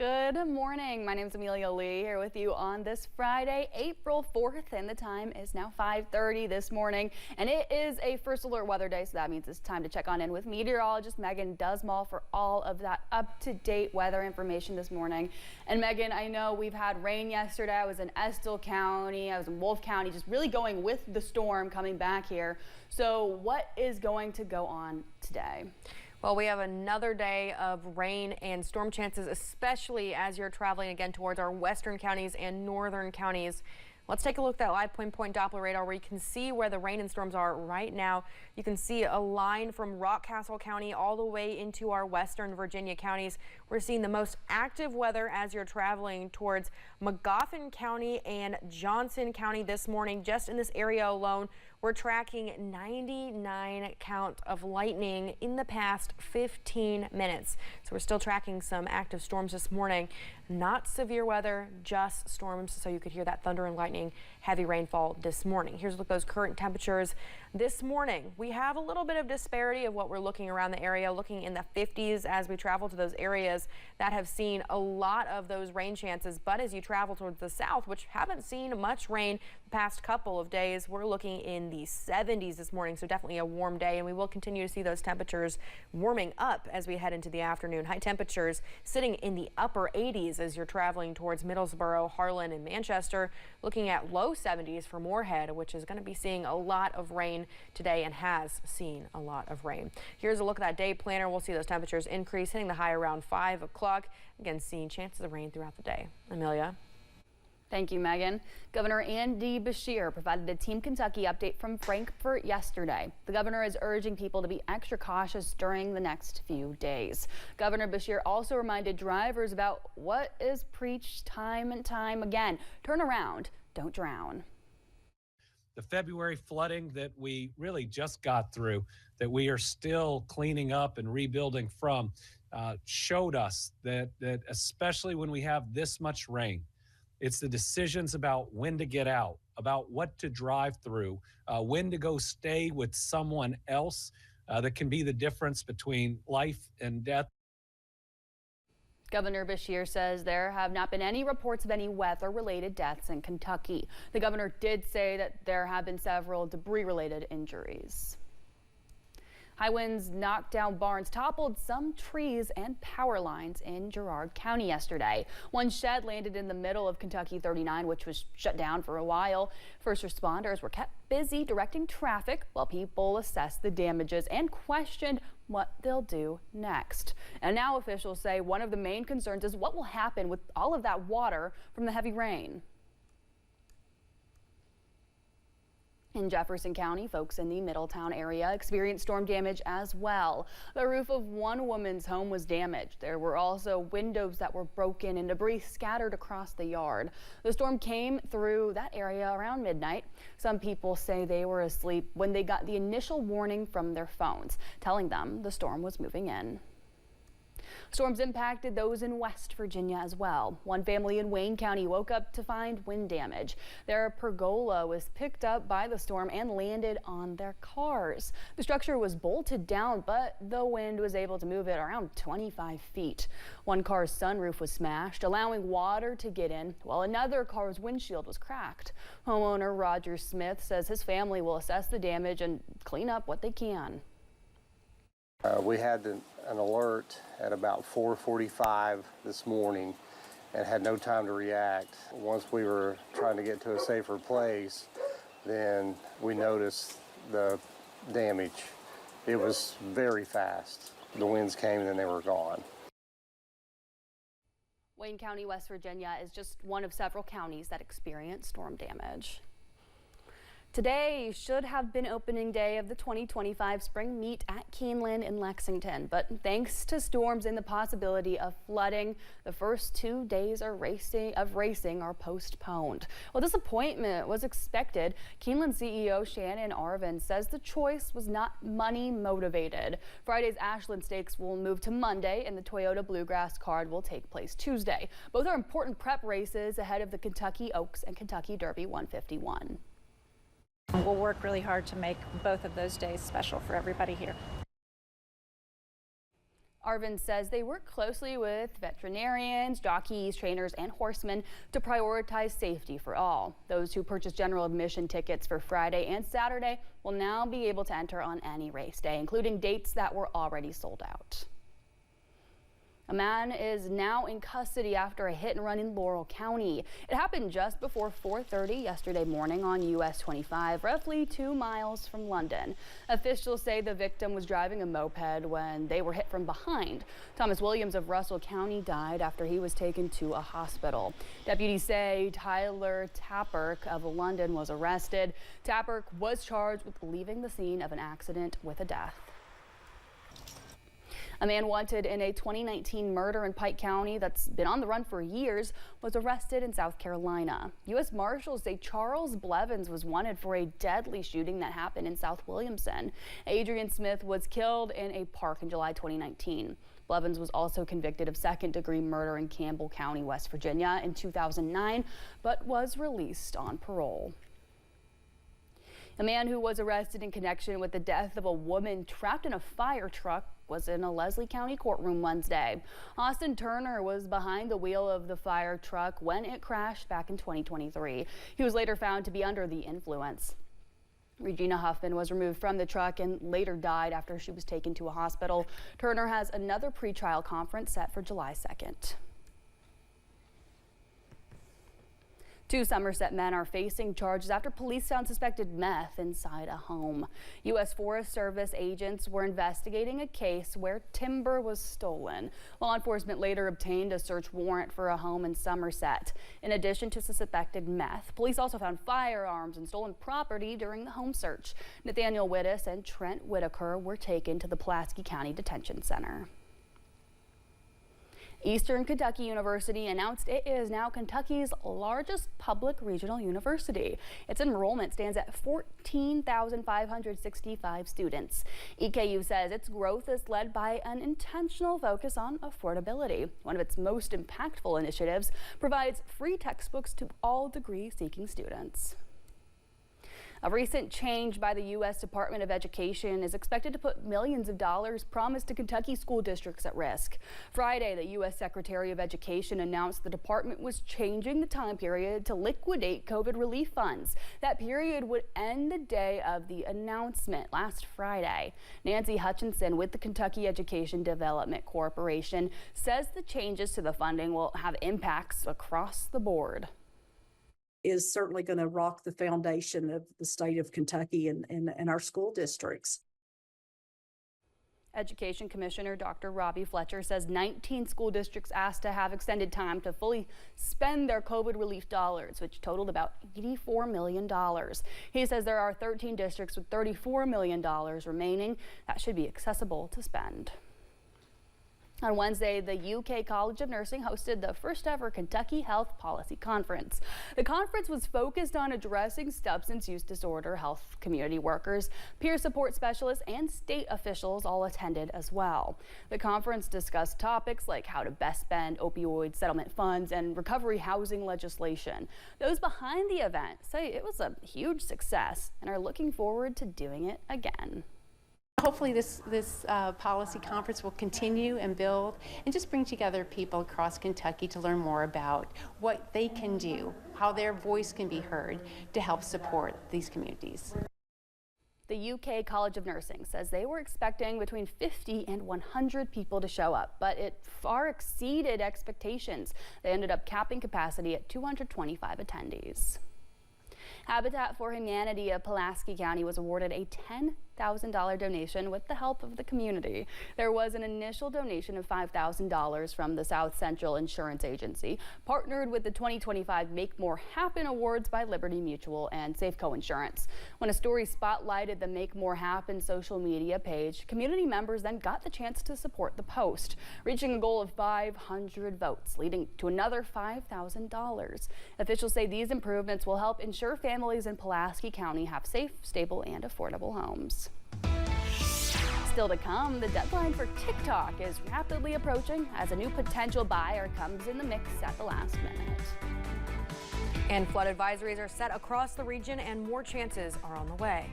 Good morning. My name is Amelia Lee here with you on this Friday, April 4th, and the time is now 5:30 this morning. And it is a first alert weather day, so that means it's time to check on in with meteorologist Megan Dusmall for all of that up-to-date weather information this morning. And Megan, I know we've had rain yesterday. I was in Estill County, I was in Wolfe County, just really going with the storm coming back here. So what is going to go on today? Well, we have another day of rain and storm chances, especially as you're traveling again towards our western counties and northern counties. Let's take a look at that live point Doppler radar where you can see where the rain and storms are right now. You can see a line from Rockcastle County all the way into our western Virginia counties. We're seeing the most active weather as you're traveling towards Magoffin County and Johnson County this morning. Just in this area alone, we're tracking 99 count of lightning in the past 15 minutes. So we're still tracking some active storms this morning. Not severe weather, just storms. So you could hear that thunder and lightning, heavy rainfall this morning. Here's a look at those current temperatures this morning. We have a little bit of disparity of what we're looking around the area, looking in the 50s as we travel to those areas that have seen a lot of those rain chances. But as you travel towards the south, which haven't seen much rain the past couple of days, we're looking in the 70s this morning. So definitely a warm day, and we will continue to see those temperatures warming up as we head into the afternoon. High temperatures sitting in the upper 80s as you're traveling towards Middlesboro, Harlan, and Manchester. Looking at low 70s for Moorhead, which is going to be seeing a lot of rain today and has seen a lot of rain. Here's a look at that day planner. We'll see those temperatures increase, hitting the high around 5 o'clock. Again, seeing chances of rain throughout the day. Amelia. Thank you, Megan. Governor Andy Beshear provided a Team Kentucky update from Frankfort yesterday. The governor is urging people to be extra cautious during the next few days. Governor Beshear also reminded drivers about what is preached time and time again. Turn around, don't drown. The February flooding that we really just got through, that we are still cleaning up and rebuilding from, showed us that especially when we have this much rain, it's the decisions about when to get out, about what to drive through, when to go stay with someone else that can be the difference between life and death. Governor Beshear says there have not been any reports of any weather-related deaths in Kentucky. The governor did say that there have been several debris-related injuries. High winds knocked down barns, toppled some trees and power lines in Girard County yesterday. One shed landed in the middle of Kentucky 39, which was shut down for a while. First responders were kept busy directing traffic while people assessed the damages and questioned what they'll do next. And now officials say one of the main concerns is what will happen with all of that water from the heavy rain. In Jefferson County, folks in the Middletown area experienced storm damage as well. The roof of one woman's home was damaged. There were also windows that were broken and debris scattered across the yard. The storm came through that area around midnight. Some people say they were asleep when they got the initial warning from their phones, telling them the storm was moving in. Storms impacted those in West Virginia as well. One family in Wayne County woke up to find wind damage. Their pergola was picked up by the storm and landed on their cars. The structure was bolted down, but the wind was able to move it around 25 feet. One car's sunroof was smashed, allowing water to get in, while another car's windshield was cracked. Homeowner Roger Smith says his family will assess the damage and clean up what they can. We had an alert at about 4:45 this morning and had no time to react. Once we were trying to get to a safer place, then we noticed the damage. It was very fast. The winds came and then they were gone. Wayne County, West Virginia is just one of several counties that experienced storm damage. Today should have been opening day of the 2025 spring meet at Keeneland in Lexington, but thanks to storms and the possibility of flooding, the first 2 days of racing are postponed. Well, disappointment was expected. Keeneland CEO Shannon Arvin says the choice was not money motivated. Friday's Ashland Stakes will move to Monday, and the Toyota Bluegrass Card will take place Tuesday. Both are important prep races ahead of the Kentucky Oaks and Kentucky Derby 151. We'll work really hard to make both of those days special for everybody here. Arvin says they work closely with veterinarians, jockeys, trainers, and horsemen to prioritize safety for all. Those who purchase general admission tickets for Friday and Saturday will now be able to enter on any race day, including dates that were already sold out. A man is now in custody after a hit and run in Laurel County. It happened just before 4:30 yesterday morning on US 25, roughly 2 miles from London. Officials say the victim was driving a moped when they were hit from behind. Thomas Williams of Russell County died after he was taken to a hospital. Deputies say Tyler Tapperk of London was arrested. Tapperk was charged with leaving the scene of an accident with a death. A man wanted in a 2019 murder in Pike County that's been on the run for years was arrested in South Carolina. U.S. Marshals say Charles Blevins was wanted for a deadly shooting that happened in South Williamson. Adrian Smith was killed in a park in July 2019. Blevins was also convicted of second-degree murder in Campbell County, West Virginia in 2009, but was released on parole. A man who was arrested in connection with the death of a woman trapped in a fire truck was in a Leslie County courtroom Wednesday. Austin Turner was behind the wheel of the fire truck when it crashed back in 2023. He was later found to be under the influence. Regina Huffman was removed from the truck and later died after she was taken to a hospital. Turner has another pretrial conference set for July 2nd. 2 Somerset men are facing charges after police found suspected meth inside a home. U.S. Forest Service agents were investigating a case where timber was stolen. Law enforcement later obtained a search warrant for a home in Somerset. In addition to suspected meth, police also found firearms and stolen property during the home search. Nathaniel Wittes and Trent Whitaker were taken to the Pulaski County Detention Center. Eastern Kentucky University announced it is now Kentucky's largest public regional university. Its enrollment stands at 14,565 students. EKU says its growth is led by an intentional focus on affordability. One of its most impactful initiatives provides free textbooks to all degree-seeking students. A recent change by the U.S. Department of Education is expected to put millions of dollars promised to Kentucky school districts at risk. Friday, the U.S. Secretary of Education announced the department was changing the time period to liquidate COVID relief funds. That period would end the day of the announcement last Friday. Nancy Hutchinson with the Kentucky Education Development Corporation says the changes to the funding will have impacts across the board. Is certainly going to rock the foundation of the state of Kentucky and our school districts. Education Commissioner Dr. Robbie Fletcher says 19 school districts asked to have extended time to fully spend their COVID relief dollars, which totaled about $84 million. He says there are 13 districts with $34 million remaining that should be accessible to spend. On Wednesday, the UK College of Nursing hosted the first ever Kentucky Health Policy Conference. The conference was focused on addressing substance use disorder health. Community workers, peer support specialists, and state officials all attended as well. The conference discussed topics like how to best spend opioid settlement funds and recovery housing legislation. Those behind the event say it was a huge success and are looking forward to doing it again. Hopefully this policy conference will continue and build and just bring together people across Kentucky to learn more about what they can do, how their voice can be heard to help support these communities. The UK College of Nursing says they were expecting between 50 and 100 people to show up, but it far exceeded expectations. They ended up capping capacity at 225 attendees. Habitat for Humanity of Pulaski County was awarded a $10,000 donation with the help of the community. There was an initial donation of $5,000 from the South Central Insurance Agency, partnered with the 2025 Make More Happen Awards by Liberty Mutual and Safeco Insurance. When a story spotlighted the Make More Happen social media page, community members then got the chance to support the post, reaching a goal of 500 votes, leading to another $5,000. Officials say these improvements will help ensure families in Pulaski County have safe, stable, and affordable homes. Still to come, the deadline for TikTok is rapidly approaching as a new potential buyer comes in the mix at the last minute. And flood advisories are set across the region and more chances are on the way.